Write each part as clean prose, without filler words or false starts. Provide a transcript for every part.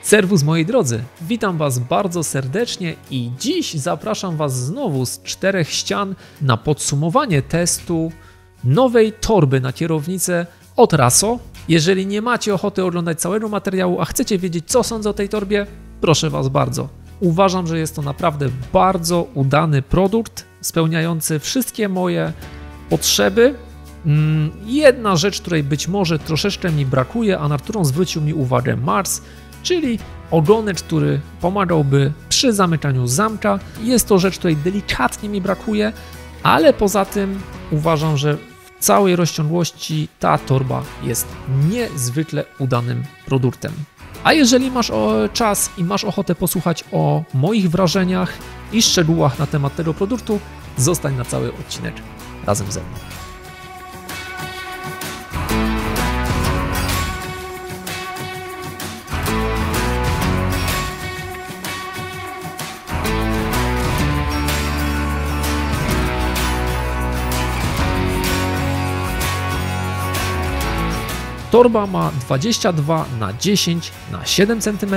Serwus moi drodzy, witam Was bardzo serdecznie i dziś zapraszam Was znowu z czterech ścian na podsumowanie testu nowej torby na kierownicę od Raso. Jeżeli nie macie ochoty oglądać całego materiału, a chcecie wiedzieć, co sądzę o tej torbie, proszę Was bardzo. Uważam, że jest to naprawdę bardzo udany produkt, spełniający wszystkie moje potrzeby. Jedna rzecz, której być może troszeczkę mi brakuje, a na którą zwrócił mi uwagę Mars, czyli ogonecz, który pomagałby przy zamykaniu zamka. Jest to rzecz, której delikatnie mi brakuje, ale poza tym uważam, że w całej rozciągłości ta torba jest niezwykle udanym produktem. A jeżeli masz czas i masz ochotę posłuchać o moich wrażeniach i szczegółach na temat tego produktu, zostań na cały odcinek razem ze mną. Torba ma 22 na 10 na 7 cm,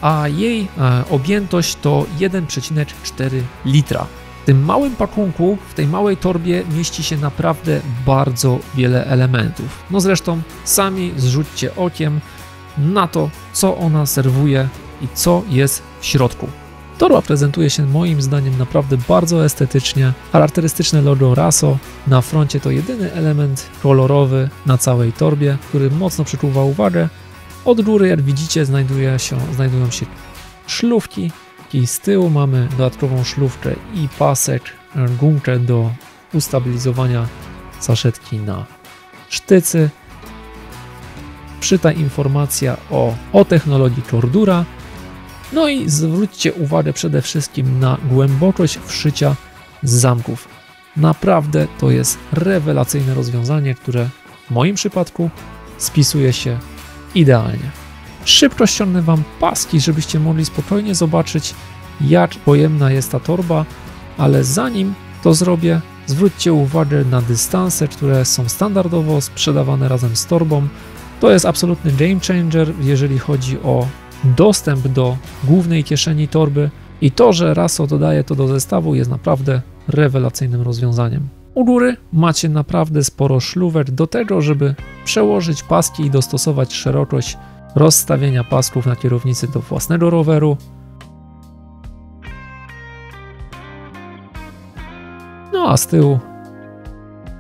a jej objętość to 1,4 litra. W tym małym pakunku, w tej małej torbie mieści się naprawdę bardzo wiele elementów. No zresztą sami zrzućcie okiem na to, co ona serwuje i co jest w środku. Torba prezentuje się moim zdaniem naprawdę bardzo estetycznie. Charakterystyczne logo Raso na froncie to jedyny element kolorowy na całej torbie, który mocno przykuwa uwagę. Od góry, jak widzicie, znajdują się szlufki i z tyłu mamy dodatkową szlufkę i pasek, gumkę do ustabilizowania saszetki na sztycy. Przyta informacja o technologii Cordura. No i zwróćcie uwagę przede wszystkim na głębokość wszycia zamków. Naprawdę to jest rewelacyjne rozwiązanie, które w moim przypadku spisuje się idealnie. Szybko ściągnę Wam paski, żebyście mogli spokojnie zobaczyć, jak pojemna jest ta torba, ale zanim to zrobię, zwróćcie uwagę na dystanse, które są standardowo sprzedawane razem z torbą. To jest absolutny game changer, jeżeli chodzi o dostęp do głównej kieszeni torby i to, że Raso dodaje to do zestawu, jest naprawdę rewelacyjnym rozwiązaniem. U góry macie naprawdę sporo szlówek do tego, żeby przełożyć paski i dostosować szerokość rozstawienia pasków na kierownicy do własnego roweru. No a z tyłu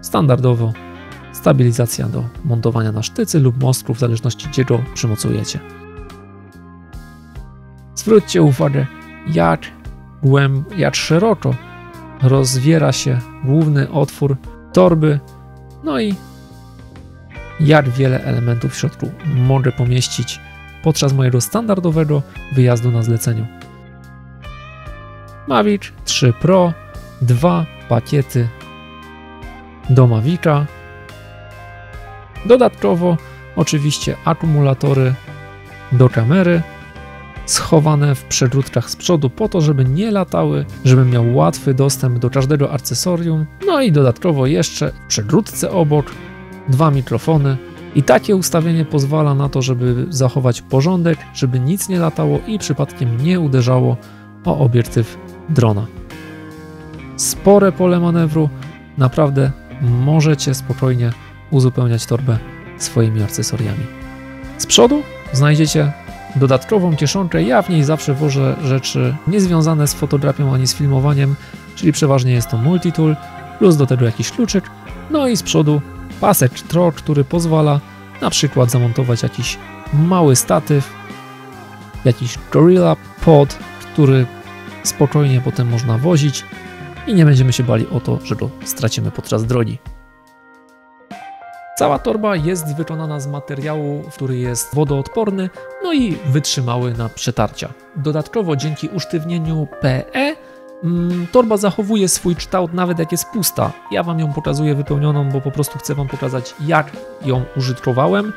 standardowo stabilizacja do montowania na sztycy lub mostku, w zależności gdzie go przymocujecie. Zwróćcie uwagę, jak szeroko rozwiera się główny otwór torby, no i jak wiele elementów w środku mogę pomieścić podczas mojego standardowego wyjazdu na zleceniu. Mavic 3 Pro, 2 pakiety do Mavica. Dodatkowo oczywiście akumulatory do kamery, schowane w przegródkach z przodu po to, żeby nie latały, żebym miał łatwy dostęp do każdego akcesorium. No i dodatkowo jeszcze w przegródce obok 2 mikrofony i takie ustawienie pozwala na to, żeby zachować porządek, żeby nic nie latało i przypadkiem nie uderzało o obiektyw drona. Spore pole manewru, naprawdę możecie spokojnie uzupełniać torbę swoimi akcesoriami. Z przodu znajdziecie dodatkową kieszonkę. Ja w niej zawsze wożę rzeczy niezwiązane z fotografią ani z filmowaniem, czyli przeważnie jest to multitool, plus do tego jakiś kluczyk. No i z przodu pasek TRO, który pozwala na przykład zamontować jakiś mały statyw, jakiś Gorilla Pod, który spokojnie potem można wozić i nie będziemy się bali o to, że go stracimy podczas drogi. Cała torba jest wykonana z materiału, który jest wodoodporny, no i wytrzymały na przetarcia. Dodatkowo dzięki usztywnieniu PE torba zachowuje swój kształt nawet jak jest pusta. Ja Wam ją pokazuję wypełnioną, bo po prostu chcę Wam pokazać, jak ją użytkowałem.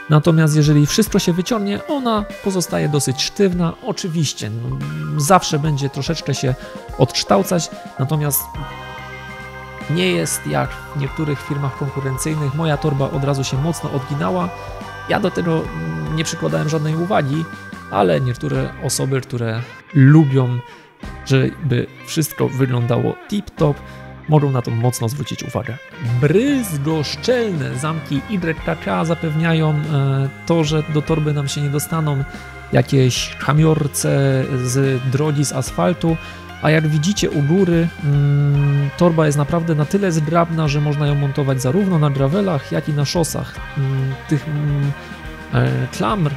Natomiast jeżeli wszystko się wyciągnie, ona pozostaje dosyć sztywna. Oczywiście zawsze będzie troszeczkę się odkształcać, natomiast nie jest jak w niektórych firmach konkurencyjnych. Moja torba od razu się mocno odginała. Ja do tego nie przykładałem żadnej uwagi, ale niektóre osoby, które lubią, żeby wszystko wyglądało tip-top, mogą na to mocno zwrócić uwagę. Bryzgoszczelne zamki YKK zapewniają to, że do torby nam się nie dostaną jakieś kamiorce z drogi, z asfaltu, a jak widzicie u góry torba jest naprawdę na tyle zgrabna, że można ją montować zarówno na gravelach, jak i na szosach. Tych klamr,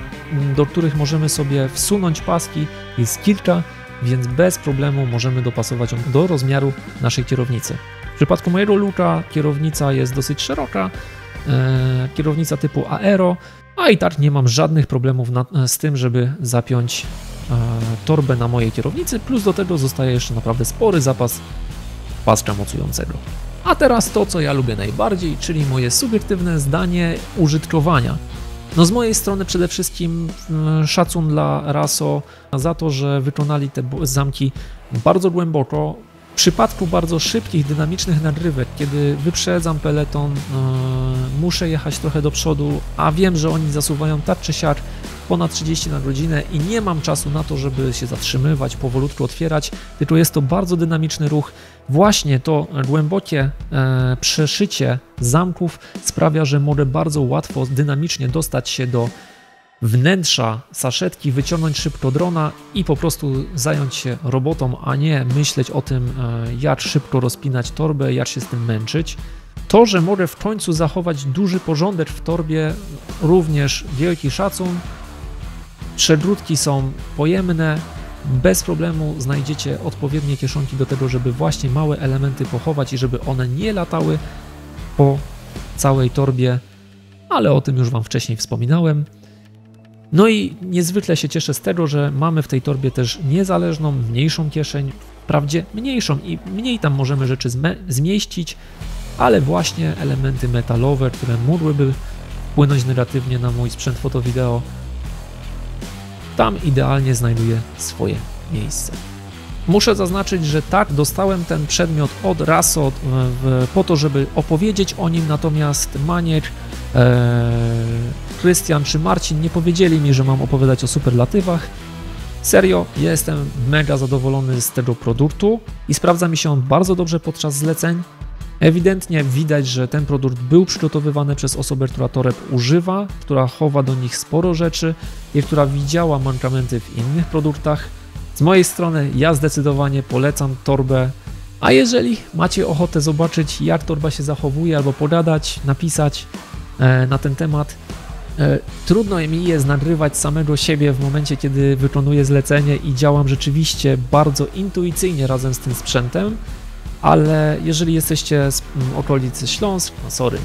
do których możemy sobie wsunąć paski, jest kilka, więc bez problemu możemy dopasować ją do rozmiaru naszej kierownicy. W przypadku mojego luka kierownica jest dosyć szeroka, kierownica typu Aero, a i tak nie mam żadnych problemów z tym, żeby zapiąć torbę na mojej kierownicy, plus do tego zostaje jeszcze naprawdę spory zapas paska mocującego. A teraz to, co ja lubię najbardziej, czyli moje subiektywne zdanie użytkowania. No z mojej strony przede wszystkim szacun dla Raso za to, że wykonali te zamki bardzo głęboko. W przypadku bardzo szybkich, dynamicznych nagrywek, kiedy wyprzedzam peleton, muszę jechać trochę do przodu, a wiem, że oni zasuwają tak czy siak ponad 30 na godzinę i nie mam czasu na to, żeby się zatrzymywać, powolutku otwierać, tylko jest to bardzo dynamiczny ruch. Właśnie to głębokie przeszycie zamków sprawia, że mogę bardzo łatwo, dynamicznie dostać się do wnętrza saszetki, wyciągnąć szybko drona i po prostu zająć się robotą, a nie myśleć o tym, jak szybko rozpinać torbę, jak się z tym męczyć. To, że mogę w końcu zachować duży porządek w torbie, również wielki szacun. Przegródki są pojemne, bez problemu znajdziecie odpowiednie kieszonki do tego, żeby właśnie małe elementy pochować i żeby one nie latały po całej torbie, ale o tym już Wam wcześniej wspominałem. No i niezwykle się cieszę z tego, że mamy w tej torbie też niezależną, mniejszą kieszeń, wprawdzie mniejszą i mniej tam możemy rzeczy zmieścić, ale właśnie elementy metalowe, które mogłyby wpłynąć negatywnie na mój sprzęt foto-wideo, tam idealnie znajduje swoje miejsce. Muszę zaznaczyć, że tak, dostałem ten przedmiot od Raso po to, żeby opowiedzieć o nim, natomiast Maniek, Krystian czy Marcin nie powiedzieli mi, że mam opowiadać o superlatywach. Serio, jestem mega zadowolony z tego produktu i sprawdza mi się on bardzo dobrze podczas zleceń. Ewidentnie widać, że ten produkt był przygotowywany przez osobę, która toreb używa, która chowa do nich sporo rzeczy i która widziała mankamenty w innych produktach. Z mojej strony ja zdecydowanie polecam torbę, a jeżeli macie ochotę zobaczyć, jak torba się zachowuje, albo pogadać, napisać na ten temat, trudno mi jest nagrywać samego siebie w momencie, kiedy wykonuję zlecenie i działam rzeczywiście bardzo intuicyjnie razem z tym sprzętem, ale jeżeli jesteście z okolicy Śląska,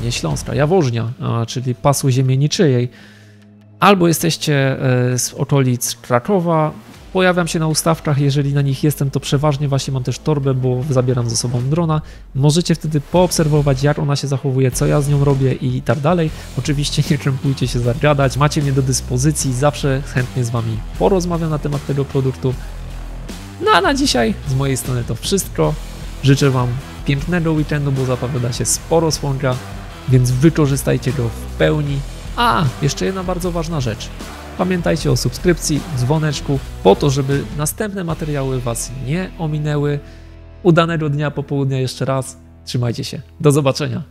nie Śląska, Jaworznia, czyli pasu ziemi niczyjej, albo jesteście z okolic Krakowa, pojawiam się na ustawkach, jeżeli na nich jestem, to przeważnie właśnie mam też torbę, bo zabieram ze sobą drona. Możecie wtedy poobserwować, jak ona się zachowuje, co ja z nią robię i tak dalej. Oczywiście nie krępujcie się zagadać, macie mnie do dyspozycji, zawsze chętnie z Wami porozmawiam na temat tego produktu. No a na dzisiaj z mojej strony to wszystko. Życzę Wam pięknego weekendu, bo zapowiada się sporo słonka, więc wykorzystajcie go w pełni. A, jeszcze jedna bardzo ważna rzecz. Pamiętajcie o subskrypcji, dzwoneczku, po to, żeby następne materiały Was nie ominęły. Udanego dnia, popołudnia jeszcze raz. Trzymajcie się. Do zobaczenia.